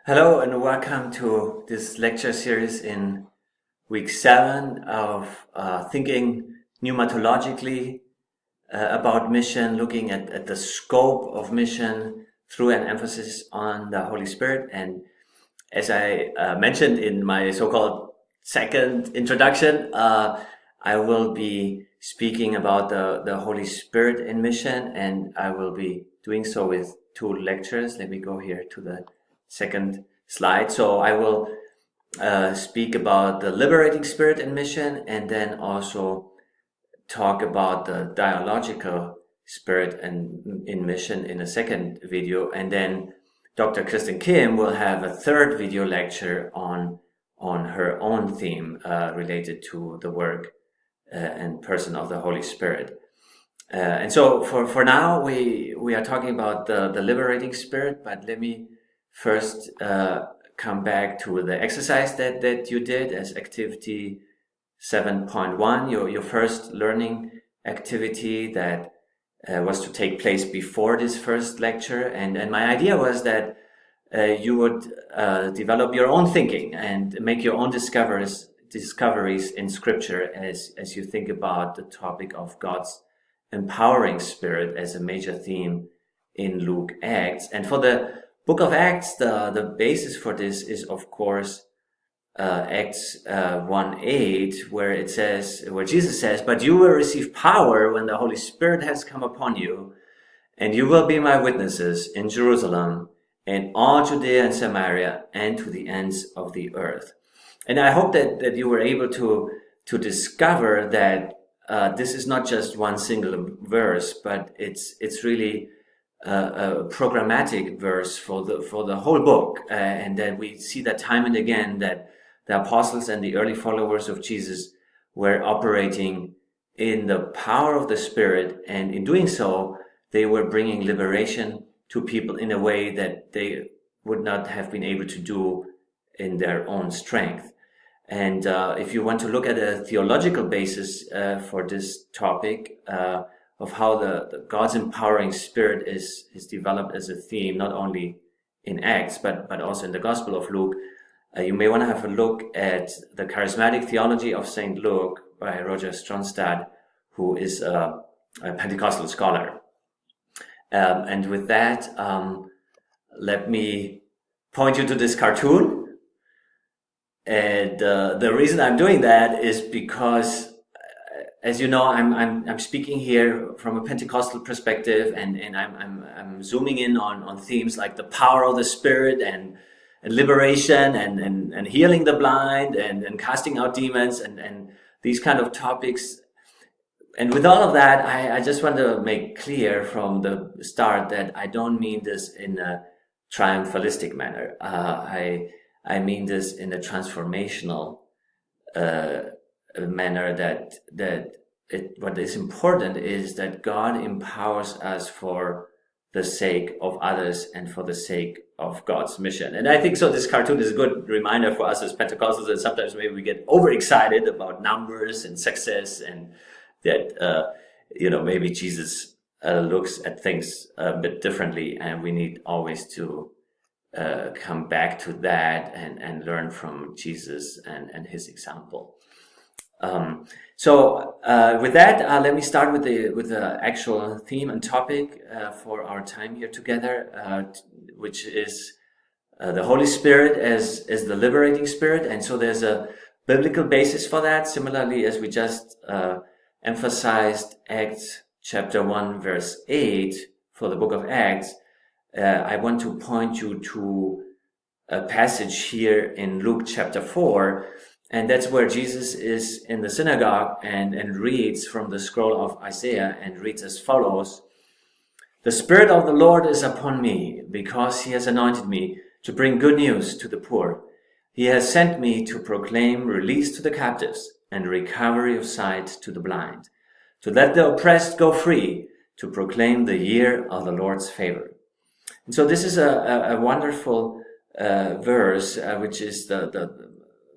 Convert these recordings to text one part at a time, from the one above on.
Hello and welcome to this lecture series in week 7 of thinking pneumatologically about mission, looking at the scope of mission through an emphasis on the Holy Spirit. And as I mentioned in my so-called second introduction, I will be speaking about the Holy Spirit in mission, and I will be doing so with 2 lectures. Let me go here to the second slide. So I will speak about the liberating spirit in mission, and then also talk about the dialogical spirit in mission in a second video. And then Dr. Kristen Kim will have a third video lecture on her own theme related to the work and person of the Holy Spirit. And so for now, we are talking about the liberating spirit, but let me first come back to the exercise that you did as activity 7.1, your first learning activity that was to take place before this first lecture. And my idea was that you would develop your own thinking and make your own discoveries in Scripture as you think about the topic of God's empowering spirit as a major theme in Luke Acts. And for the Book of Acts, the basis for this is, of course, Acts 1:8, where Jesus says, "But you will receive power when the Holy Spirit has come upon you, and you will be my witnesses in Jerusalem and all Judea and Samaria and to the ends of the earth." And I hope that you were able to discover that this is not just one single verse, but it's really a programmatic verse for the whole book, and that we see that time and again that the apostles and the early followers of Jesus were operating in the power of the Spirit, and in doing so, they were bringing liberation to people in a way that they would not have been able to do in their own strength. And if you want to look at a theological basis for this topic, of how the God's empowering spirit is developed as a theme, not only in Acts, but also in the Gospel of Luke, you may want to have a look at the Charismatic Theology of St. Luke by Roger Stronstad, who is a Pentecostal scholar. And with that, let me point you to this cartoon. And the reason I'm doing that is because, as you know, I'm speaking here from a Pentecostal perspective, and I'm zooming in on themes like the power of the Spirit and liberation and healing the blind and casting out demons and these kind of topics. And with all of that, I just want to make clear from the start that I don't mean this in a triumphalistic manner. I mean this in a transformational manner, that what is important is that God empowers us for the sake of others and for the sake of God's mission. And I think so this cartoon is a good reminder for us as Pentecostals that sometimes maybe we get overexcited about numbers and success, and that maybe Jesus looks at things a bit differently, and we need always to come back to that and learn from Jesus and his example. So with that, let me start with the actual theme and topic for our time here together, which is the Holy Spirit as the liberating spirit. And so there's a biblical basis for that, similarly as we just emphasized Acts chapter 1 verse 8 for the book of Acts. I want to point you to a passage here in Luke chapter 4, and that's where Jesus is in the synagogue and reads from the scroll of Isaiah, and reads as follows: "The Spirit of the Lord is upon me, because he has anointed me to bring good news to the poor. He has sent me to proclaim release to the captives and recovery of sight to the blind, to let the oppressed go free, to proclaim the year of the Lord's favor." And so this is a wonderful verse, which is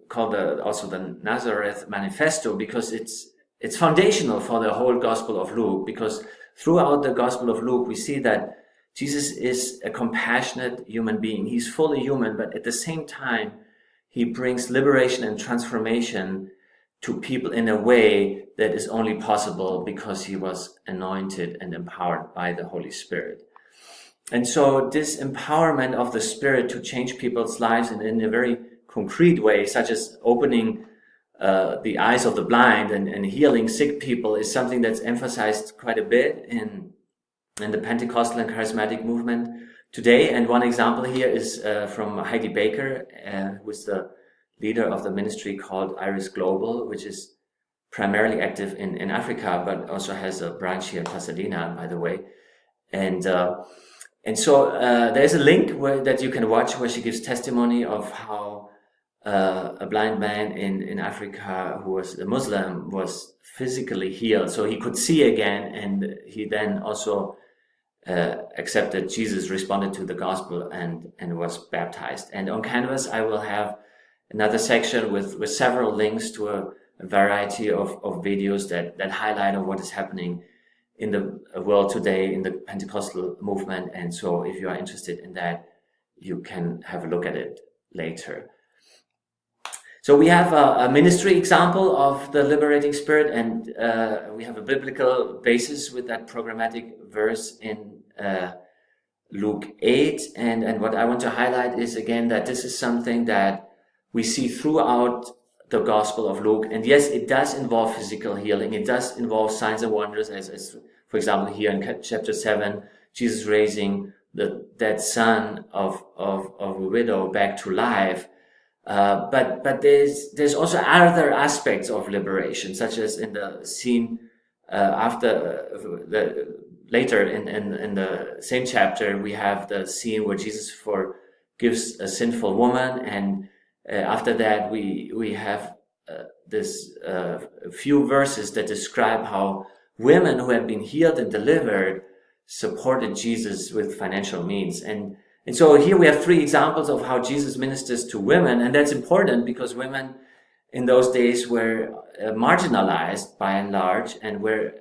called also the Nazareth Manifesto, because it's foundational for the whole Gospel of Luke. Because throughout the Gospel of Luke, we see that Jesus is a compassionate human being. He's fully human, but at the same time, he brings liberation and transformation to people in a way that is only possible because he was anointed and empowered by the Holy Spirit. And so this empowerment of the Spirit to change people's lives in a very concrete way, such as opening the eyes of the blind and healing sick people, is something that's emphasized quite a bit in the Pentecostal and Charismatic movement today. And one example here is from Heidi Baker, who is the leader of the ministry called Iris Global, which is primarily active in Africa, but also has a branch here in Pasadena, by the way. And so there's a link that you can watch where she gives testimony of how a blind man in Africa who was a Muslim was physically healed. So he could see again, and he then also accepted Jesus, responded to the gospel, and was baptized. And on Canvas, I will have another section with several links to a variety of videos that highlight what is happening in the world today in the Pentecostal movement. And so if you are interested in that, you can have a look at it later. So we have a ministry example of the Liberating Spirit, and we have a biblical basis with that programmatic verse in Luke 8. And what I want to highlight is, again, that this is something that we see throughout the Gospel of Luke. And yes, it does involve physical healing. It does involve signs and wonders, as for example, here in chapter 7, Jesus raising the dead son of a widow back to life. But there's also other aspects of liberation, such as in the scene later in the same chapter, we have the scene where Jesus forgives a sinful woman, and after that we have this few verses that describe how women who had been healed and delivered supported Jesus with financial means. And so here we have 3 examples of how Jesus ministers to women, and that's important because women in those days were marginalized by and large, and were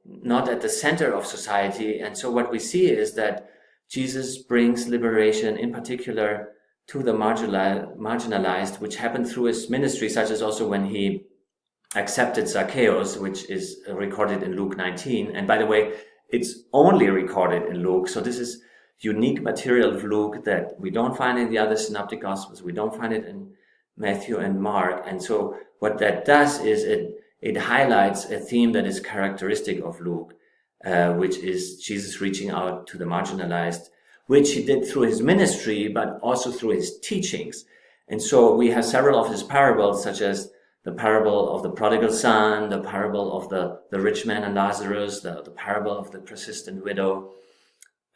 not at the center of society. And so what we see is that Jesus brings liberation, in particular to the marginalized, which happened through his ministry, such as also when he accepted Zacchaeus, which is recorded in Luke 19. And by the way, it's only recorded in Luke, so this is unique material of Luke that we don't find in the other synoptic gospels. We don't find it in Matthew and Mark. And so what that does is it highlights a theme that is characteristic of Luke, which is Jesus reaching out to the marginalized, which he did through his ministry, but also through his teachings. And so we have several of his parables, such as the parable of the prodigal son, the parable of the rich man and Lazarus, the parable of the persistent widow.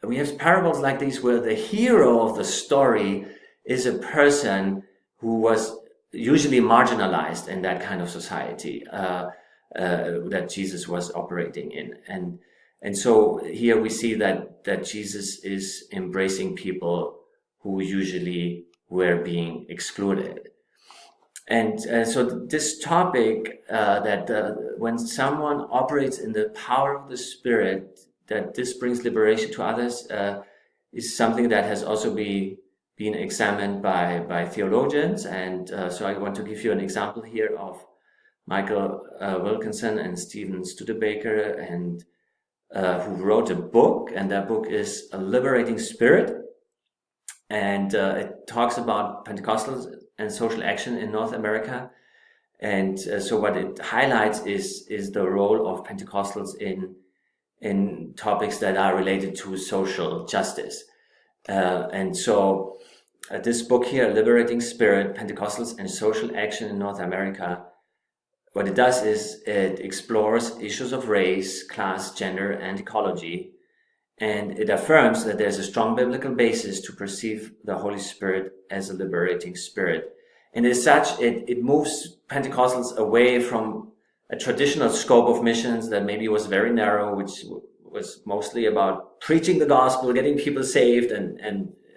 We have parables like these where the hero of the story is a person who was usually marginalized in that kind of society that Jesus was operating in. And so here we see that Jesus is embracing people who usually were being excluded. And so this topic that when someone operates in the power of the Spirit, that this brings liberation to others, is something that has also been examined by theologians. And so I want to give you an example here of Michael Wilkinson and Stephen Studebaker, and who wrote a book, and that book is Liberating Spirit. And it talks about Pentecostals and social action in North America. And so what it highlights is the role of Pentecostals in topics that are related to social justice. And so this book here, Liberating Spirit, Pentecostals and Social Action in North America, what it does is it explores issues of race, class, gender, and ecology, and it affirms that there's a strong biblical basis to perceive the Holy Spirit as a liberating spirit. And as such, it moves Pentecostals away from a traditional scope of missions that maybe was very narrow, which was mostly about preaching the gospel, getting people saved, and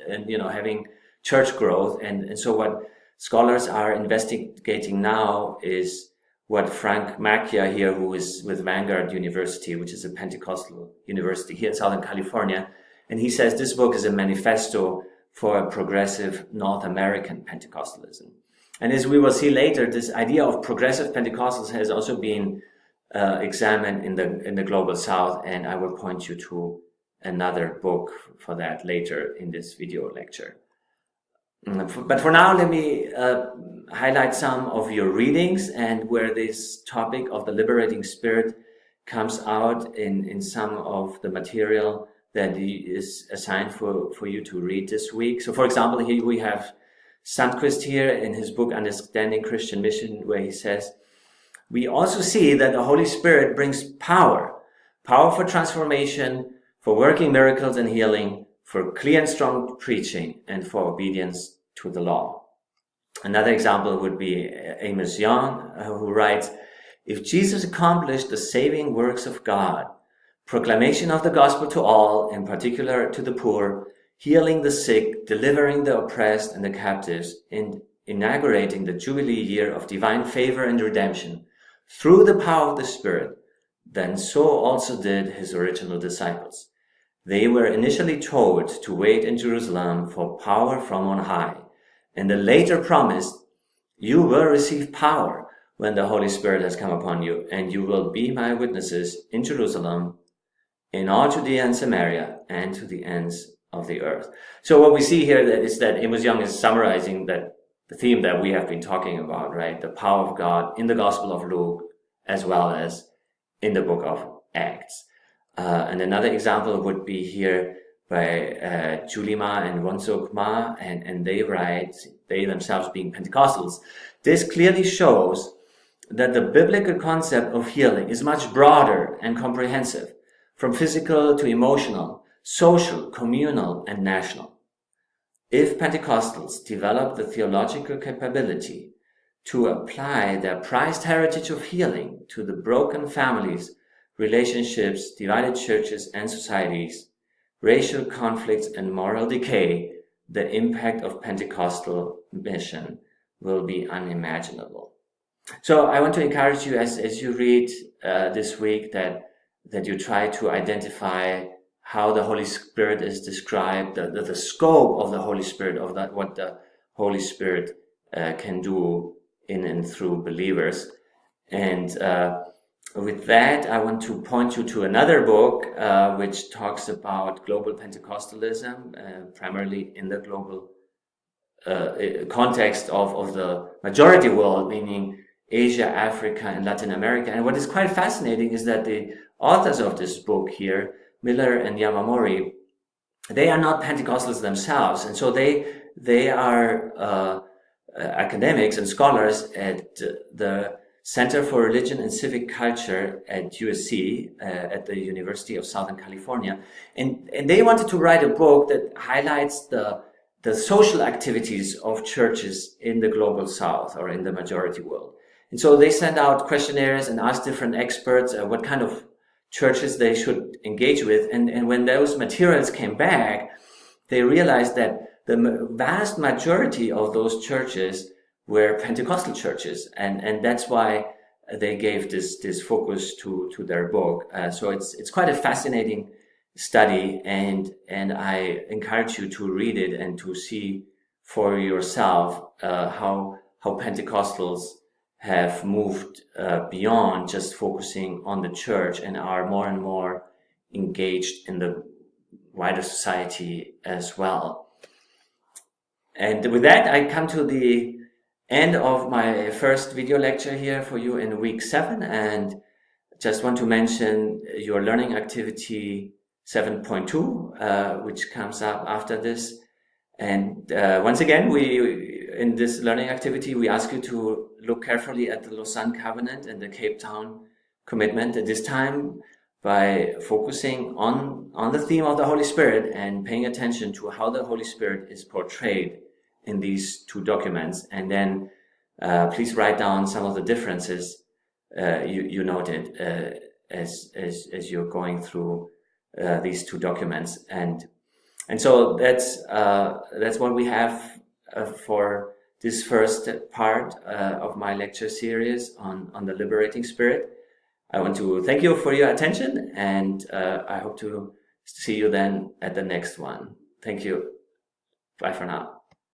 having church growth. And so what scholars are investigating now is what Frank Macchia here, who is with Vanguard University, which is a Pentecostal university here in Southern California, And he says this book is a manifesto for a progressive North American Pentecostalism. And as we will see later, this idea of progressive Pentecostals has also been examined in the Global South, and I will point you to another book for that later in this video lecture. But for now, let me highlight some of your readings and where this topic of the liberating spirit comes out in some of the material that is assigned for you to read this week. So for example, here we have Sandquist here in his book Understanding Christian Mission, where he says, we also see that the Holy Spirit brings power for transformation, for working miracles and healing, for clear and strong preaching, and for obedience to the law. Another example would be Amos Young, who writes, if Jesus accomplished the saving works of God, proclamation of the gospel to all, in particular to the poor, healing the sick, delivering the oppressed and the captives, and inaugurating the Jubilee year of divine favor and redemption through the power of the Spirit, then so also did his original disciples. They were initially told to wait in Jerusalem for power from on high, and the later promised, you will receive power when the Holy Spirit has come upon you, and you will be my witnesses in Jerusalem, in all Judea and Samaria, and to the ends of the earth. So what we see here is that Amos Young is summarizing that the theme that we have been talking about, right? The power of God in the Gospel of Luke, as well as in the book of Acts. And another example would be here by Julie Ma and Wonsuk Ma, and they write, they themselves being Pentecostals. This clearly shows that the biblical concept of healing is much broader and comprehensive, from physical to emotional, social, communal, and national. If Pentecostals develop the theological capability to apply their prized heritage of healing to the broken families, relationships, divided churches and societies, racial conflicts and moral decay, the impact of Pentecostal mission will be unimaginable. So I want to encourage you as you read this week that you try to identify how the Holy Spirit is described, the scope of the Holy Spirit, of that, what the Holy Spirit can do in and through believers. And with that, I want to point you to another book which talks about global Pentecostalism, primarily in the global context of the majority world, meaning Asia, Africa, and Latin America. And what is quite fascinating is that the authors of this book here, Miller and Yamamori, they are not Pentecostals themselves, and so they are academics and scholars at the Center for Religion and Civic Culture at USC, at the University of Southern California, and they wanted to write a book that highlights the social activities of churches in the global South or in the majority world. And so they sent out questionnaires and asked different experts what kind of churches they should engage with. And when those materials came back, they realized that the vast majority of those churches were Pentecostal churches. And that's why they gave this focus to their book. So it's quite a fascinating study, and I encourage you to read it and to see for yourself how Pentecostals have moved beyond just focusing on the church and are more and more engaged in the wider society as well. And with that, I come to the end of my first video lecture here for you in week 7, and just want to mention your learning activity 7.2, which comes up after this. And once again, in this learning activity, we ask you to look carefully at the Lausanne Covenant and the Cape Town Commitment, at this time by focusing on the theme of the Holy Spirit and paying attention to how the Holy Spirit is portrayed in these two documents. And then please write down some of the differences you noted as you're going through these two documents. And so that's what we have for this first part of my lecture series on the Liberating Spirit. I want to thank you for your attention, and I hope to See you then at the next one. Thank you. Bye for now.